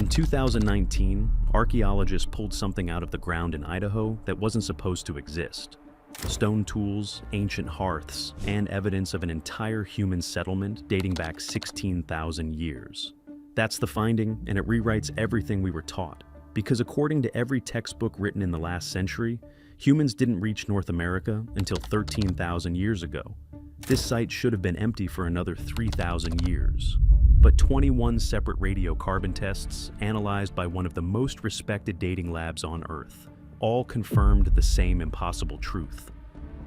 In 2019, archaeologists pulled something out of the ground in Idaho that wasn't supposed to exist. Stone tools, ancient hearths, and evidence of an entire human settlement dating back 16,000 years. That's the finding, and it rewrites everything we were taught. Because according to every textbook written in the last century, humans didn't reach North America until 13,000 years ago. This site should have been empty for another 3,000 years. But 21 separate radiocarbon tests, analyzed by one of the most respected dating labs on Earth, all confirmed the same impossible truth.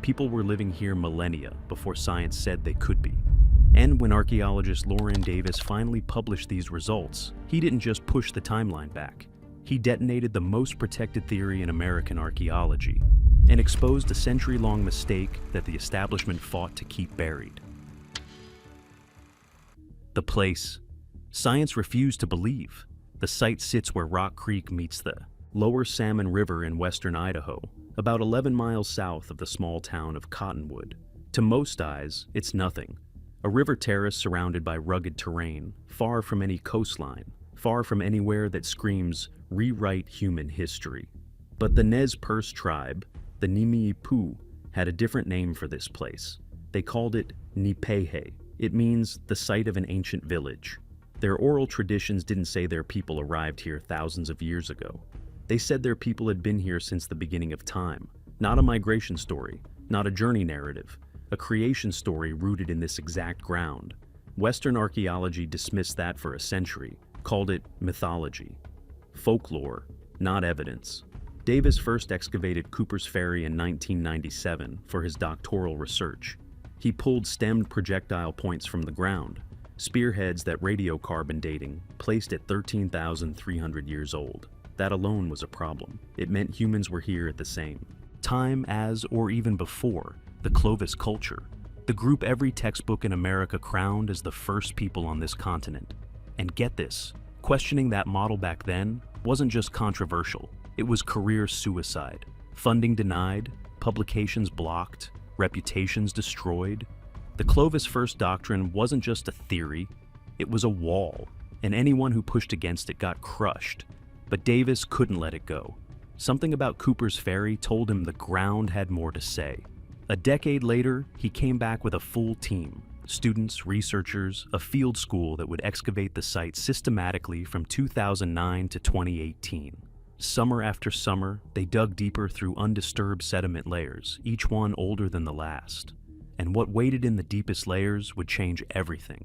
People were living here millennia before science said they could be. And when archaeologist Loren Davis finally published these results, he didn't just push the timeline back. He detonated the most protected theory in American archaeology and exposed a century-long mistake that the establishment fought to keep buried. The place. Science refused to believe. The site sits where Rock Creek meets the Lower Salmon River in western Idaho, about 11 miles south of the small town of Cottonwood. To most eyes, it's nothing. A river terrace surrounded by rugged terrain, far from any coastline, far from anywhere that screams, rewrite human history. But the Nez Perce tribe, the Nipehe, had a different name for this place. They called it Nipehe. It means the site of an ancient village. Their oral traditions didn't say their people arrived here thousands of years ago. They said their people had been here since the beginning of time. Not a migration story, not a journey narrative, a creation story rooted in this exact ground. Western archaeology dismissed that for a century, called it mythology, folklore, not evidence. Davis first excavated Cooper's Ferry in 1997 for his doctoral research. He pulled stemmed projectile points from the ground, spearheads that radiocarbon dating placed at 13,300 years old. That alone was a problem. It meant humans were here at the same time as, or even before, the Clovis culture, the group every textbook in America crowned as the first people on this continent. And get this, questioning that model back then wasn't just controversial, it was career suicide. Funding denied, publications blocked, reputations destroyed. The Clovis First doctrine wasn't just a theory, it was a wall, and anyone who pushed against it got crushed. But Davis couldn't let it go. Something about Cooper's Ferry told him the ground had more to say. A decade later, he came back with a full team. Students, researchers, a field school that would excavate the site systematically from 2009 to 2018. Summer after summer, they dug deeper through undisturbed sediment layers, each one older than the last. And what waited in the deepest layers would change everything,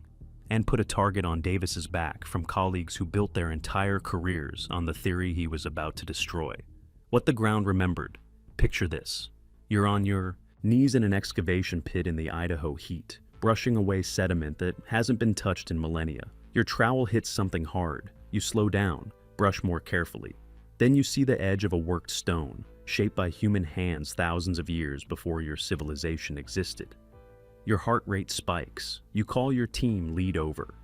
and put a target on Davis's back from colleagues who built their entire careers on the theory he was about to destroy. What the ground remembered. Picture this. You're on your knees in an excavation pit in the Idaho heat, brushing away sediment that hasn't been touched in millennia. Your trowel hits something hard. You slow down, brush more carefully. Then you see the edge of a worked stone, shaped by human hands thousands of years before your civilization existed. Your heart rate spikes. You call your team lead over.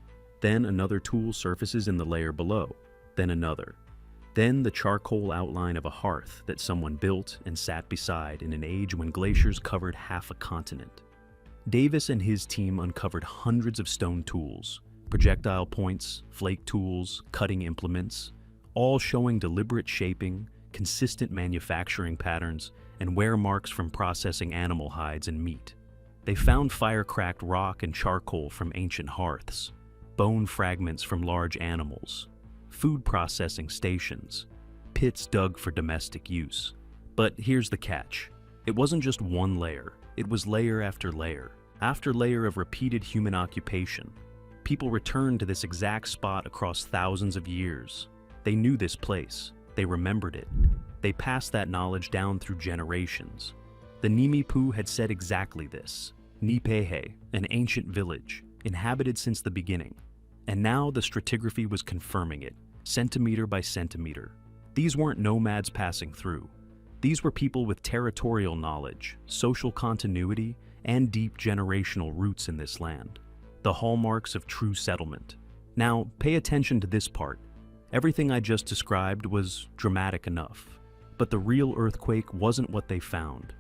Then another tool surfaces in the layer below. Then another. Then the charcoal outline of a hearth that someone built and sat beside in an age when glaciers covered half a continent. Davis and his team uncovered hundreds of stone tools, projectile points, flake tools, cutting implements, all showing deliberate shaping, consistent manufacturing patterns, and wear marks from processing animal hides and meat. They found fire-cracked rock and charcoal from ancient hearths, bone fragments from large animals, food processing stations, pits dug for domestic use. But here's the catch. It wasn't just one layer. It was layer after layer of repeated human occupation. People returned to this exact spot across thousands of years. They knew this place. They remembered it. They passed that knowledge down through generations. The Nipehe had said exactly this. Nipehe, an ancient village, inhabited since the beginning. And now the stratigraphy was confirming it, centimeter by centimeter. These weren't nomads passing through. These were people with territorial knowledge, social continuity, and deep generational roots in this land. The hallmarks of true settlement. Now, pay attention to this part. Everything I just described was dramatic enough. But the real earthquake wasn't what they found.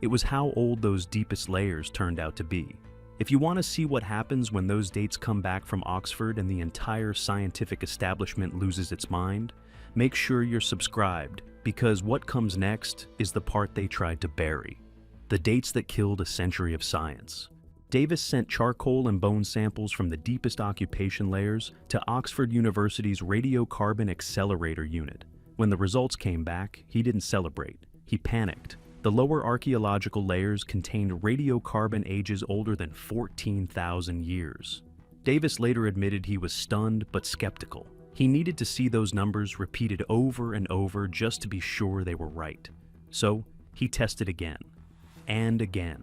It was how old those deepest layers turned out to be. If you want to see what happens when those dates come back from Oxford and the entire scientific establishment loses its mind, make sure you're subscribed, because what comes next is the part they tried to bury. The dates that killed a century of science. Davis sent charcoal and bone samples from the deepest occupation layers to Oxford University's radiocarbon accelerator unit. When the results came back, he didn't celebrate. He panicked. The lower archaeological layers contained radiocarbon ages older than 14,000 years. Davis later admitted he was stunned but skeptical. He needed to see those numbers repeated over and over just to be sure they were right. So, he tested again. And again.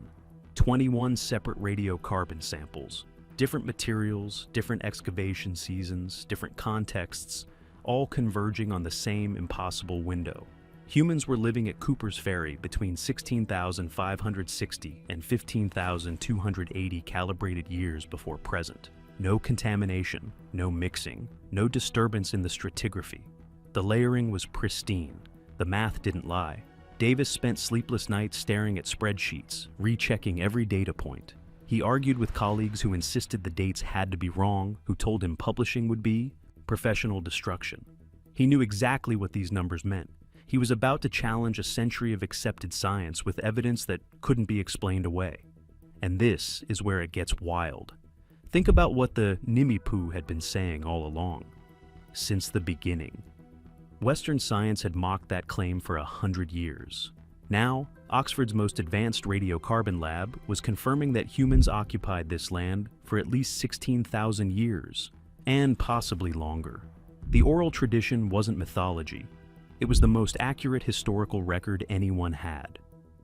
21 separate radiocarbon samples. Different materials, different excavation seasons, different contexts, all converging on the same impossible window. Humans were living at Cooper's Ferry between 16,560 and 15,280 calibrated years before present. No contamination, no mixing, no disturbance in the stratigraphy. The layering was pristine. The math didn't lie. Davis spent sleepless nights staring at spreadsheets, rechecking every data point. He argued with colleagues who insisted the dates had to be wrong, who told him publishing would be professional destruction. He knew exactly what these numbers meant. He was about to challenge a century of accepted science with evidence that couldn't be explained away. And this is where it gets wild. Think about what the Nipehe had been saying all along. Since the beginning. Western science had mocked that claim for 100 years. Now, Oxford's most advanced radiocarbon lab was confirming that humans occupied this land for at least 16,000 years, and possibly longer. The oral tradition wasn't mythology. It was the most accurate historical record anyone had.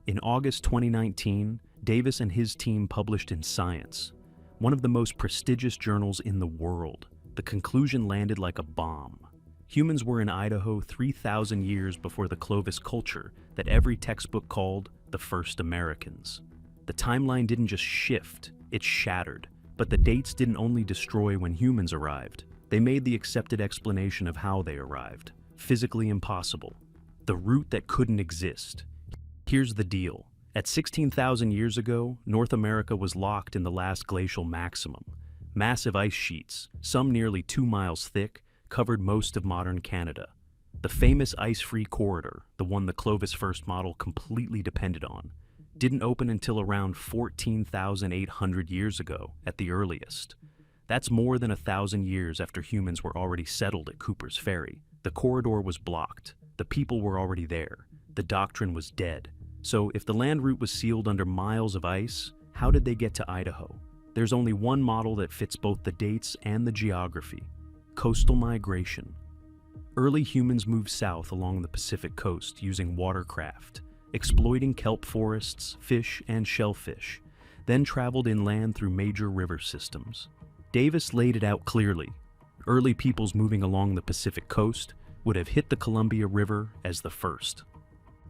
In August 2019, Davis and his team published in Science, one of the most prestigious journals in the world. The conclusion landed like a bomb. Humans were in Idaho 3,000 years before the Clovis culture that every textbook called the first Americans. The timeline didn't just shift, it shattered. But the dates didn't only destroy when humans arrived. They made the accepted explanation of how they arrived physically impossible. The route that couldn't exist. Here's the deal. At 16,000 years ago, North America was locked in the last glacial maximum. Massive ice sheets, some nearly 2 miles thick, covered most of modern Canada. The famous ice-free corridor, the one the Clovis first model completely depended on, didn't open until around 14,800 years ago at the earliest. That's more than 1,000 years after humans were already settled at Cooper's Ferry. The corridor was blocked. The people were already there. The doctrine was dead. So if the land route was sealed under miles of ice, how did they get to Idaho? There's only one model that fits both the dates and the geography: coastal migration. Early humans moved south along the Pacific coast using watercraft, exploiting kelp forests, fish, and shellfish, then traveled inland through major river systems. Davis laid it out clearly. Early peoples moving along the Pacific coast would have hit the Columbia River as the first,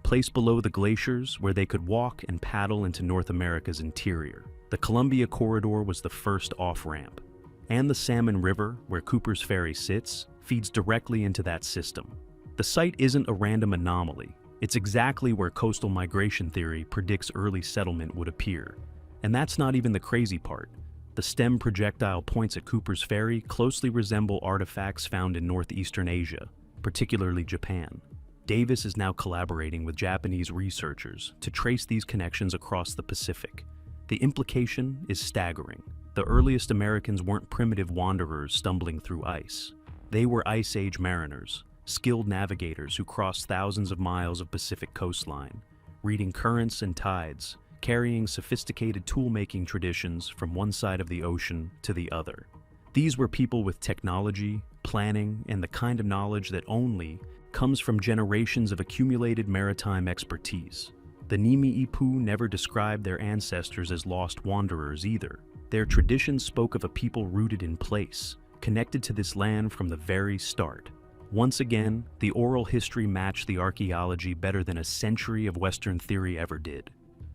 placed below the glaciers where they could walk and paddle into North America's interior. The Columbia Corridor was the first off-ramp, and the Salmon River, where Cooper's Ferry sits, feeds directly into that system. The site isn't a random anomaly. It's exactly where coastal migration theory predicts early settlement would appear. And that's not even the crazy part. The stem projectile points at Cooper's Ferry closely resemble artifacts found in northeastern Asia, particularly Japan. Davis is now collaborating with Japanese researchers to trace these connections across the Pacific. The implication is staggering. The earliest Americans weren't primitive wanderers stumbling through ice. They were Ice Age mariners, skilled navigators who crossed thousands of miles of Pacific coastline, reading currents and tides, carrying sophisticated tool-making traditions from one side of the ocean to the other. These were people with technology, planning, and the kind of knowledge that only comes from generations of accumulated maritime expertise. The Nipehe never described their ancestors as lost wanderers either. Their traditions spoke of a people rooted in place, connected to this land from the very start. Once again, the oral history matched the archaeology better than a century of Western theory ever did.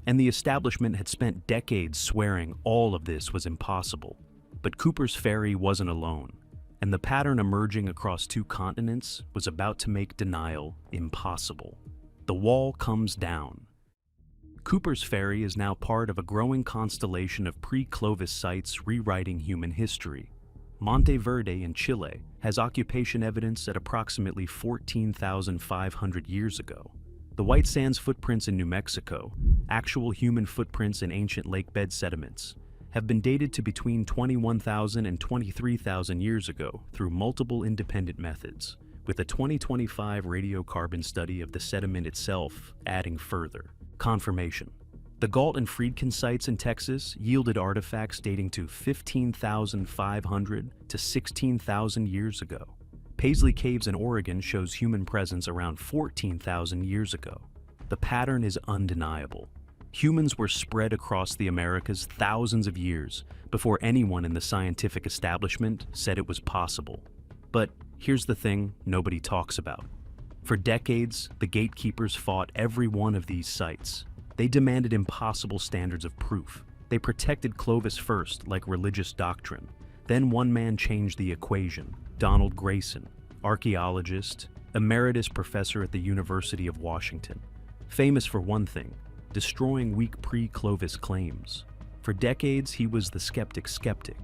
And the establishment had spent decades swearing all of this was impossible. But Cooper's Ferry wasn't alone, and the pattern emerging across 2 continents was about to make denial impossible. The wall comes down. Cooper's Ferry is now part of a growing constellation of pre-Clovis sites rewriting human history. Monte Verde in Chile has occupation evidence at approximately 14,500 years ago. The White Sands footprints in New Mexico, actual human footprints in ancient lakebed sediments, have been dated to between 21,000 and 23,000 years ago through multiple independent methods, with a 2025 radiocarbon study of the sediment itself adding further confirmation. The Galt and Friedkin sites in Texas yielded artifacts dating to 15,500 to 16,000 years ago. Paisley Caves in Oregon shows human presence around 14,000 years ago. The pattern is undeniable. Humans were spread across the Americas thousands of years before anyone in the scientific establishment said it was possible. But here's the thing nobody talks about. For decades, the gatekeepers fought every one of these sites. They demanded impossible standards of proof. They protected Clovis first, like religious doctrine. Then one man changed the equation. Donald Grayson, archaeologist, emeritus professor at the University of Washington. Famous for one thing, destroying weak pre-Clovis claims. For decades, he was the skeptic,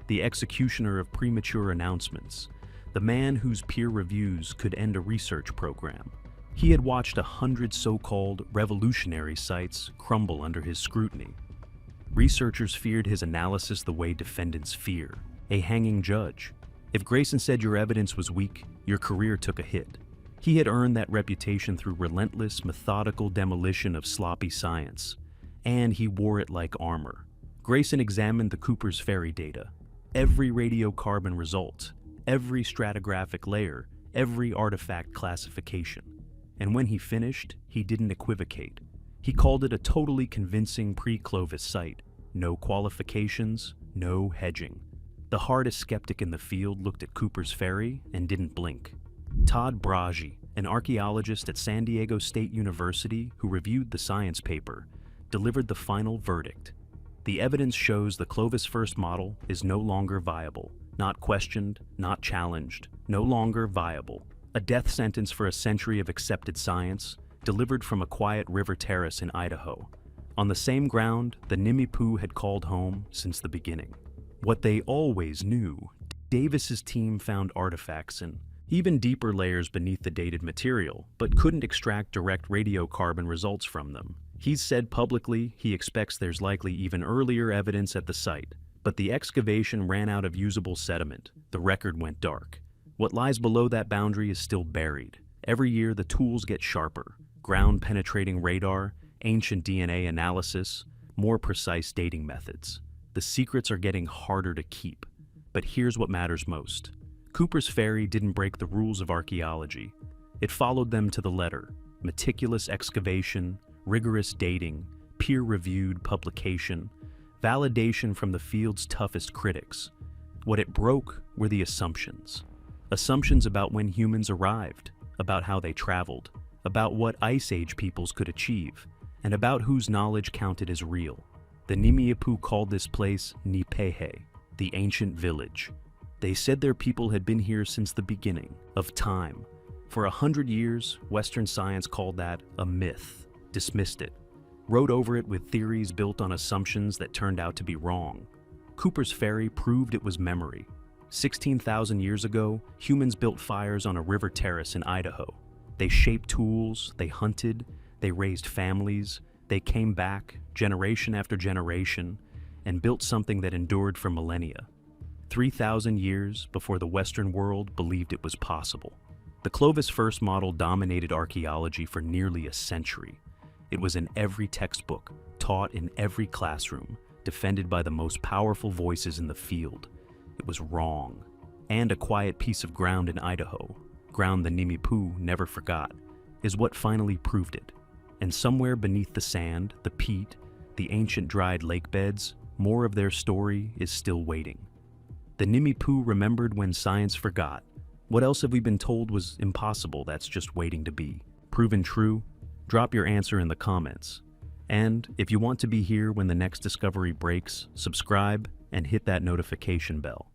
the executioner of premature announcements, the man whose peer reviews could end a research program. He had watched 100 so-called revolutionary sites crumble under his scrutiny. Researchers feared his analysis the way defendants fear a hanging judge. If Grayson said your evidence was weak, your career took a hit. He had earned that reputation through relentless, methodical demolition of sloppy science, and he wore it like armor. Grayson examined the Cooper's Ferry data, every radiocarbon result, every stratigraphic layer, every artifact classification. And when he finished, he didn't equivocate. He called it a totally convincing pre-Clovis site. No qualifications, no hedging. The hardest skeptic in the field looked at Cooper's Ferry and didn't blink. Todd Bragi, an archaeologist at San Diego State University who reviewed the science paper, delivered the final verdict. The evidence shows the Clovis first model is no longer viable. Not questioned, not challenged, no longer viable. A death sentence for a century of accepted science, delivered from a quiet river terrace in Idaho. On the same ground the Nipehe had called home since the beginning. What they always knew, Davis's team found artifacts in even deeper layers beneath the dated material, but couldn't extract direct radiocarbon results from them. He's said publicly he expects there's likely even earlier evidence at the site. But the excavation ran out of usable sediment. The record went dark. What lies below that boundary is still buried. Every year the tools get sharper. Ground-penetrating radar, ancient DNA analysis, more precise dating methods. The secrets are getting harder to keep. But here's what matters most. Cooper's Ferry didn't break the rules of archaeology. It followed them to the letter. Meticulous excavation, rigorous dating, peer-reviewed publication, validation from the field's toughest critics. What it broke were the assumptions. Assumptions about when humans arrived, about how they traveled, about what Ice Age peoples could achieve, and about whose knowledge counted as real. The Nipehe called this place Nipehe, the ancient village. They said their people had been here since the beginning of time. For 100 years, Western science called that a myth, dismissed it, wrote over it with theories built on assumptions that turned out to be wrong. Cooper's Ferry proved it was memory. 16,000 years ago, humans built fires on a river terrace in Idaho. They shaped tools, they hunted, they raised families, they came back, generation after generation, and built something that endured for millennia. 3,000 years before the Western world believed it was possible. The Clovis first model dominated archaeology for nearly a century. It was in every textbook, taught in every classroom, defended by the most powerful voices in the field. It was wrong. And a quiet piece of ground in Idaho, ground the Nipehe never forgot, is what finally proved it. And somewhere beneath the sand, the peat, the ancient dried lake beds, more of their story is still waiting. The Nipehe remembered when science forgot. What else have we been told was impossible that's just waiting to be? Proven true? Drop your answer in the comments. And if you want to be here when the next discovery breaks, subscribe and hit that notification bell.